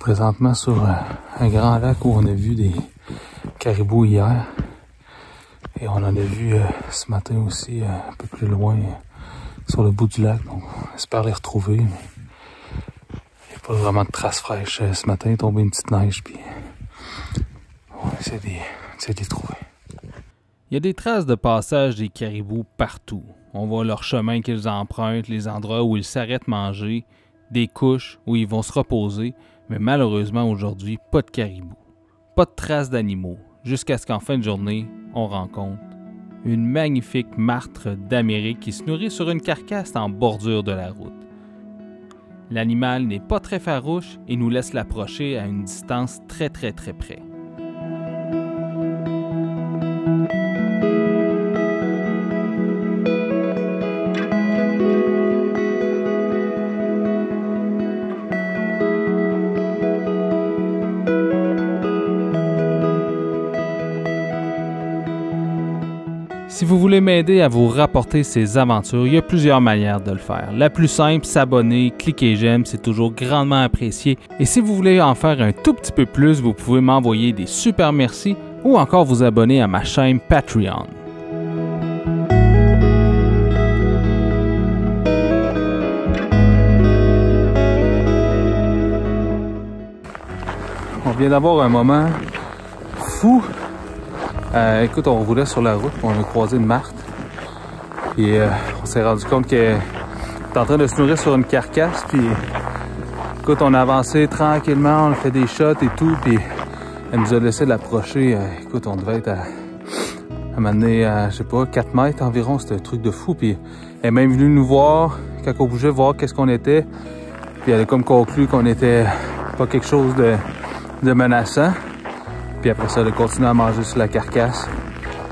présentement sur un grand lac où on a vu des caribous hier. Et on en a vu ce matin aussi un peu plus loin sur le bout du lac. Donc on espère les retrouver. Mais il n'y a pas vraiment de traces fraîches. Ce matin il est tombé une petite neige. Puis on va essayer de les trouver. Il y a des traces de passage des caribous partout. On voit leur chemin qu'ils empruntent, les endroits où ils s'arrêtent manger, des couches où ils vont se reposer, mais malheureusement aujourd'hui, pas de caribous. Pas de traces d'animaux, jusqu'à ce qu'en fin de journée, on rencontre une magnifique martre d'Amérique qui se nourrit sur une carcasse en bordure de la route. L'animal n'est pas très farouche et nous laisse l'approcher à une distance très près. Si vous voulez m'aider à vous rapporter ces aventures, il y a plusieurs manières de le faire. La plus simple, s'abonner, cliquer j'aime, c'est toujours grandement apprécié. Et si vous voulez en faire un tout petit peu plus, vous pouvez m'envoyer des super merci ou encore vous abonner à ma chaîne Patreon. On vient d'avoir un moment fou. Écoute, on roulait sur la route, on a croisé une martre. Puis on s'est rendu compte qu'elle est en train de se nourrir sur une carcasse. Puis écoute, on a avancé tranquillement, on a fait des shots et tout. Puis elle nous a laissé l'approcher. Écoute, on devait être à m'amener à, je sais pas, 4 mètres environ. C'était un truc de fou. Puis elle est même venue nous voir, quand on bougeait, voir qu'est-ce qu'on était. Puis elle a comme conclu qu'on était pas quelque chose de menaçant. Puis après ça, elle a continué à manger sur la carcasse.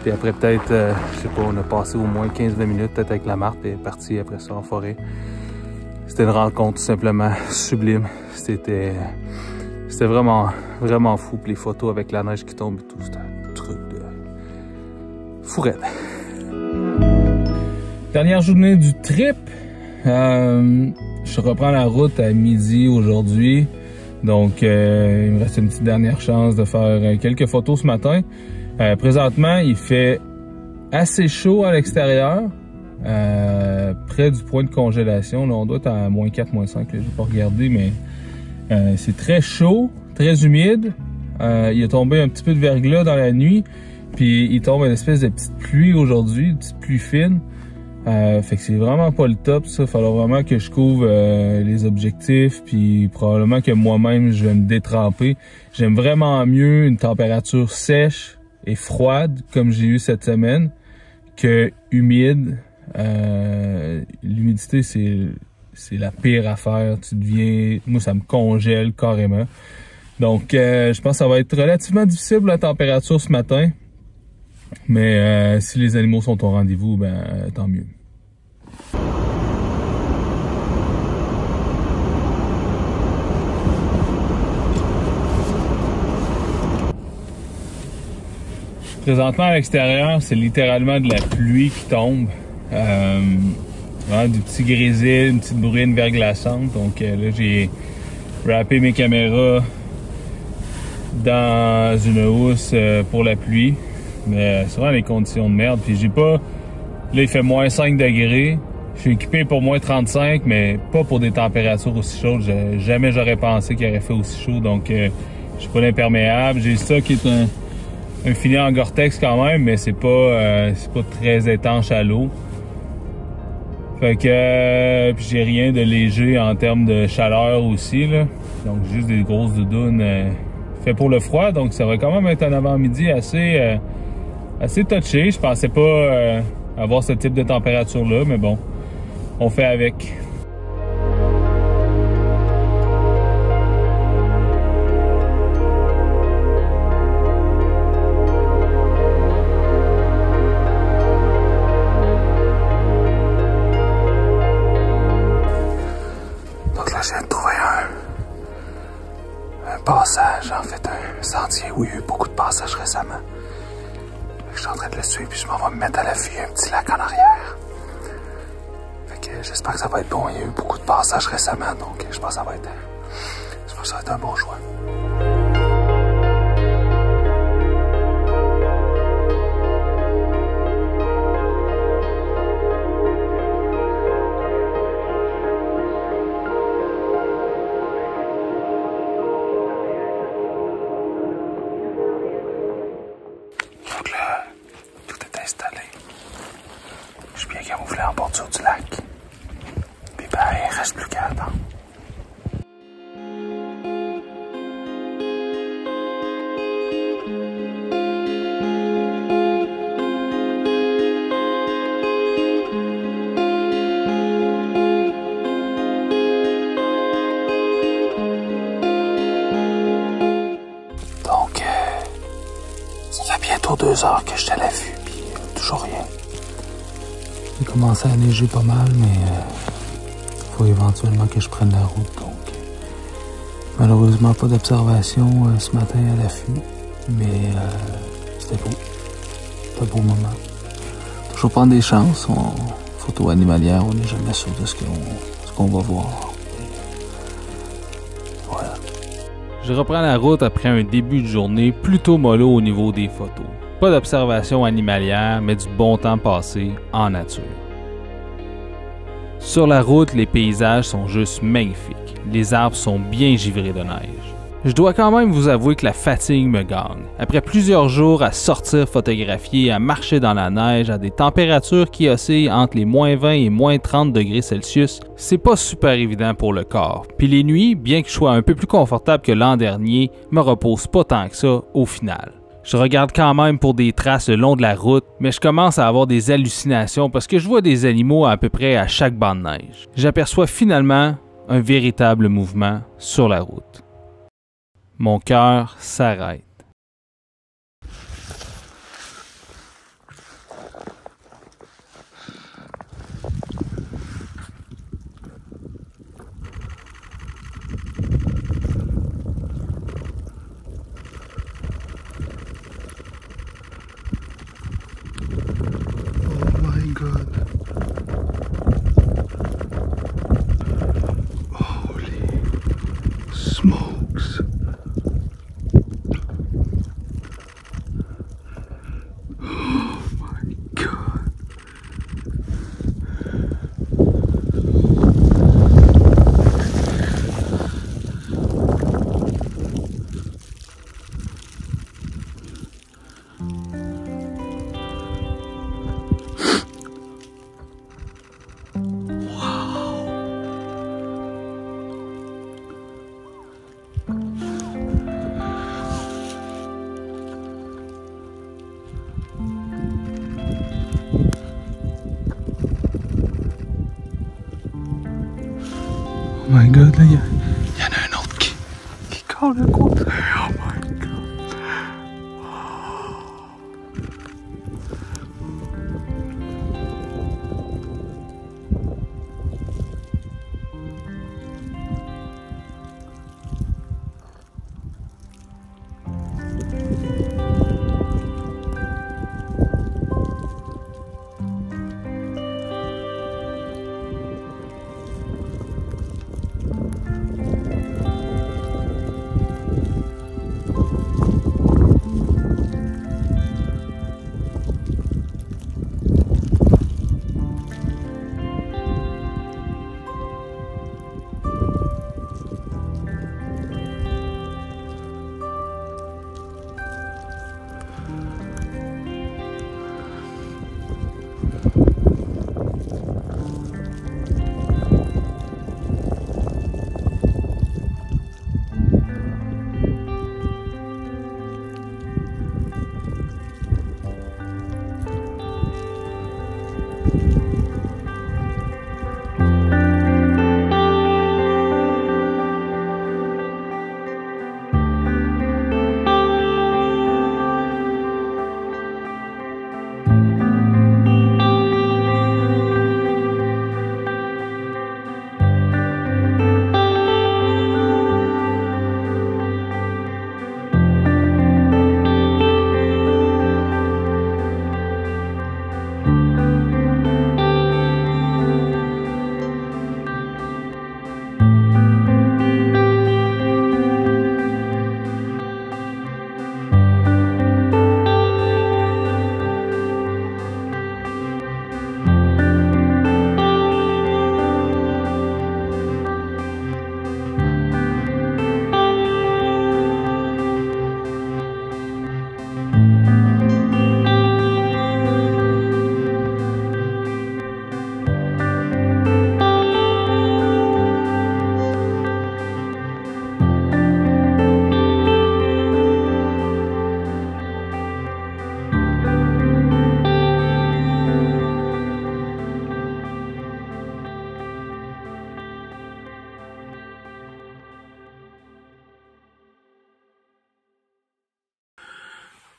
Puis après peut-être, je sais pas, on a passé au moins 15-20 minutes peut-être avec la martre. Puis elle est partie après ça en forêt. C'était une rencontre tout simplement sublime. C'était vraiment fou. Puis les photos avec la neige qui tombe et tout, c'était un truc de fourette. Dernière journée du trip. Je reprends la route à midi aujourd'hui. Donc, il me reste une petite dernière chance de faire quelques photos ce matin. Présentement, il fait assez chaud à l'extérieur, près du point de congélation. Là, on doit être à -4, -5. Je n'ai pas regardé, mais c'est très chaud, très humide. Il a tombé un petit peu de verglas dans la nuit, puis il tombe une espèce de petite pluie aujourd'hui, une petite pluie fine. Fait que c'est vraiment pas le top, ça. Il falloir vraiment que je couvre les objectifs, puis probablement que moi-même, je vais me détremper. J'aime vraiment mieux une température sèche et froide, comme j'ai eu cette semaine, que humide. L'humidité, c'est la pire affaire. Moi, ça me congèle carrément. Donc, je pense que ça va être relativement difficile la température ce matin. Mais si les animaux sont au rendez-vous, ben tant mieux. Présentement à l'extérieur, c'est littéralement de la pluie qui tombe. Vraiment du petit grésil, une petite bruine verglaçante. Donc là, j'ai wrappé mes caméras dans une housse pour la pluie. Mais c'est vraiment les conditions de merde. Puis j'ai pas... Là, il fait -5 degrés. Je suis équipé pour -35, mais pas pour des températures aussi chaudes. Jamais j'aurais pensé qu'il aurait fait aussi chaud. Donc, j'ai pas l'imperméable. J'ai ça qui est un filet en Gore-Tex quand même, mais c'est pas très étanche à l'eau. Fait que puis j'ai rien de léger en termes de chaleur aussi, là. Donc, juste des grosses doudounes fait pour le froid. Donc, ça va quand même être un avant-midi assez touché. Je pensais pas avoir ce type de température-là, mais bon, on fait avec. Donc là, je viens de trouver un passage, en fait, un sentier où il y a eu beaucoup de passages récemment. Je suis en train de le suivre, puis je m'en vais me mettre à l'affût, un petit lac en arrière. Fait que j'espère que ça va être bon. Il y a eu beaucoup de passages récemment, donc je pense que ça va être ça va être un bon choix. Donc là, tout est installé. Je suis bien camouflé en bordure du lac. Puis ben, il reste plus qu'à attendre. Donc, ça fait bientôt 2 heures que je suis à l'affût, puis toujours rien. Il commençait à neiger pas mal, mais faut éventuellement que je prenne la route. Donc, malheureusement, pas d'observation ce matin à l'affût, mais c'était beau. C'était un beau moment. Toujours prendre des chances. En photo animalière, on n'est jamais sûr de ce qu'on va voir. Voilà. Je reprends la route après un début de journée plutôt mollo au niveau des photos. Pas d'observation animalière, mais du bon temps passé en nature. Sur la route, les paysages sont juste magnifiques. Les arbres sont bien givrés de neige. Je dois quand même vous avouer que la fatigue me gagne. Après plusieurs jours à sortir photographier, à marcher dans la neige, à des températures qui oscillent entre les moins 20 et moins 30 degrés Celsius, c'est pas super évident pour le corps. Puis les nuits, bien que je sois un peu plus confortable que l'an dernier, me reposent pas tant que ça au final. Je regarde quand même pour des traces le long de la route, mais je commence à avoir des hallucinations parce que je vois des animaux à peu près à chaque banc de neige. J'aperçois finalement un véritable mouvement sur la route. Mon cœur s'arrête. Smokes. Oh my God. Oh my God, là, il y en a un autre qui colle le côté. Oh my God.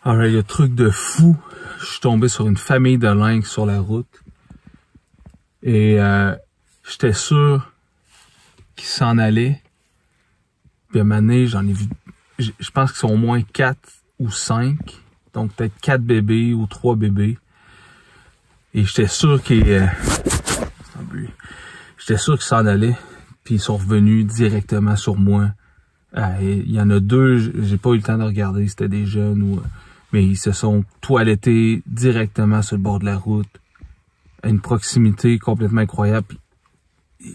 Alors, le truc de fou, je suis tombé sur une famille de lynx sur la route. Et j'étais sûr qu'ils s'en allaient. Puis à un moment donné, j'en ai vu, je pense qu'ils sont au moins 4 ou 5. Donc peut-être 4 bébés ou 3 bébés. Et j'étais sûr qu'ils s'en allaient. Puis ils sont revenus directement sur moi. Il y en a 2, j'ai pas eu le temps de regarder, c'était des jeunes ou... Mais ils se sont toilettés directement sur le bord de la route. À une proximité complètement incroyable. Puis,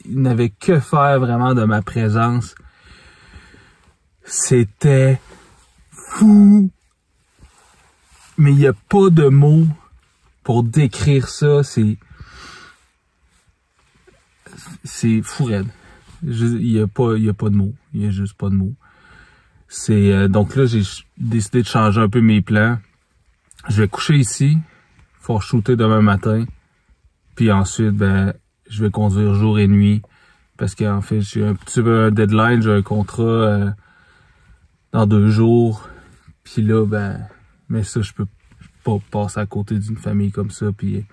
ils n'avaient que faire vraiment de ma présence. C'était fou. Mais il n'y a pas de mots pour décrire ça. C'est fou raide. Il y a pas de mots. Il y a juste pas de mots. Donc là, j'ai décidé de changer un peu mes plans. Je vais coucher ici. Faut shooter demain matin. Puis ensuite, je vais conduire jour et nuit. Parce qu'en fait, j'ai un petit peu un deadline. J'ai un contrat dans 2 jours. Puis là, mais ça, je peux pas passer à côté d'une famille comme ça. Puis,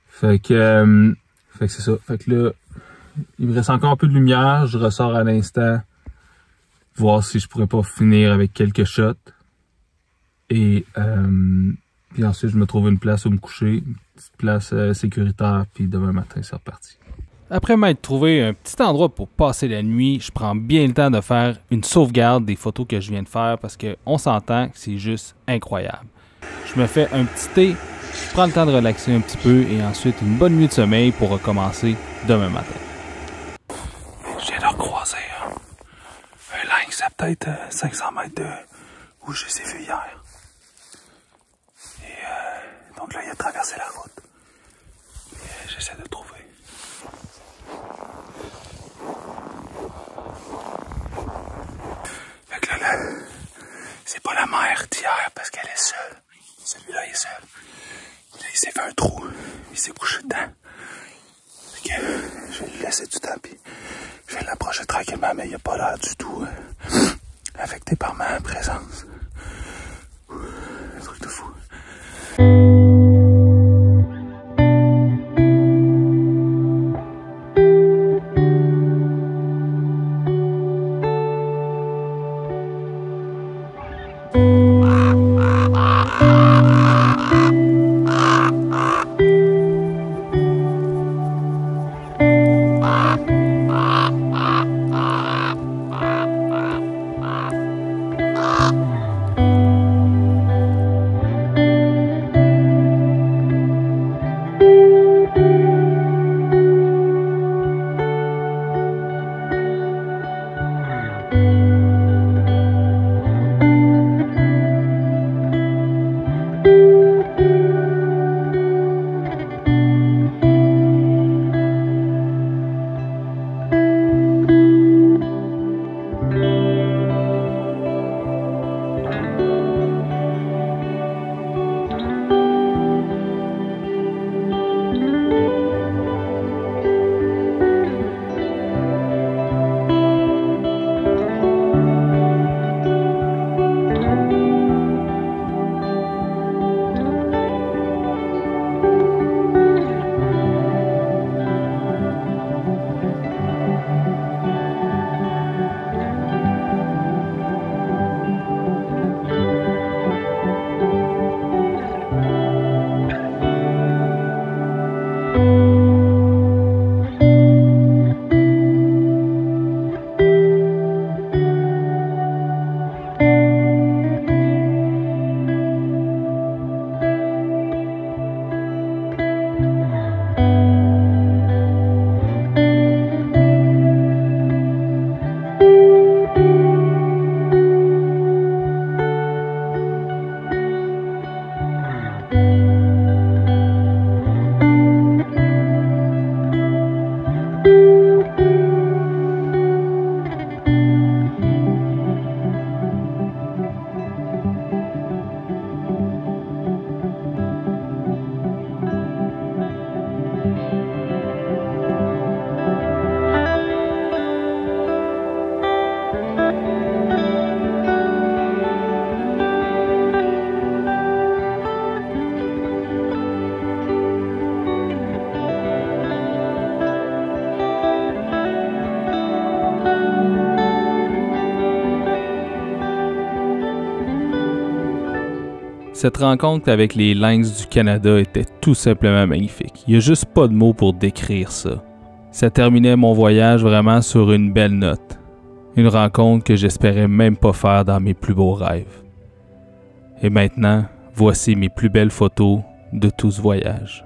fait que c'est ça. Fait que là, il me reste encore un peu de lumière. Je ressors à l'instant. Voir si je pourrais pas finir avec quelques shots. Et puis ensuite, je me trouve une place où me coucher. Une petite place sécuritaire. Puis demain matin, c'est reparti. Après m'être trouvé un petit endroit pour passer la nuit, je prends bien le temps de faire une sauvegarde des photos que je viens de faire parce qu'on s'entend que c'est juste incroyable. Je me fais un petit thé, je prends le temps de relaxer un petit peu et ensuite une bonne nuit de sommeil pour recommencer demain matin. Je viens de recroiser un lynx à peut-être 500 mètres de où je les ai vus hier. Et donc là, il a traversé la route. Et j'essaie de le trouver. Fait que là, c'est pas la mère d'hier parce qu'elle est seule. Celui-là, il est seul. Là, il s'est fait un trou. Il s'est couché dedans. Fait que je vais lui laisser du temps puis je vais l'approcher tranquillement, mais il a pas l'air du tout affecté par ma présence. Un truc de fou. Cette rencontre avec les Lynx du Canada était tout simplement magnifique. Il n'y a juste pas de mots pour décrire ça. Ça terminait mon voyage vraiment sur une belle note. Une rencontre que j'espérais même pas faire dans mes plus beaux rêves. Et maintenant, voici mes plus belles photos de tout ce voyage.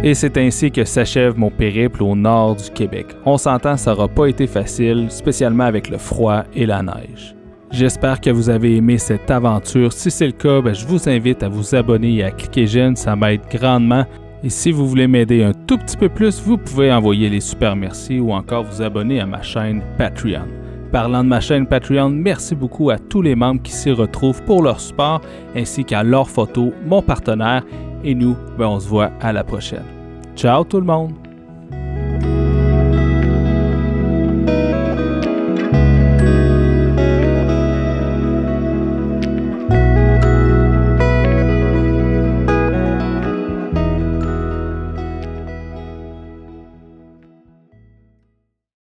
Et c'est ainsi que s'achève mon périple au nord du Québec. On s'entend, ça n'aura pas été facile, spécialement avec le froid et la neige. J'espère que vous avez aimé cette aventure. Si c'est le cas, je vous invite à vous abonner et à cliquer j'aime, ça m'aide grandement. Et si vous voulez m'aider un tout petit peu plus, vous pouvez envoyer les super merci ou encore vous abonner à ma chaîne Patreon. Parlant de ma chaîne Patreon, merci beaucoup à tous les membres qui s'y retrouvent pour leur support, ainsi qu'à Laure Photo, mon partenaire. Et nous, on se voit à la prochaine. Ciao tout le monde!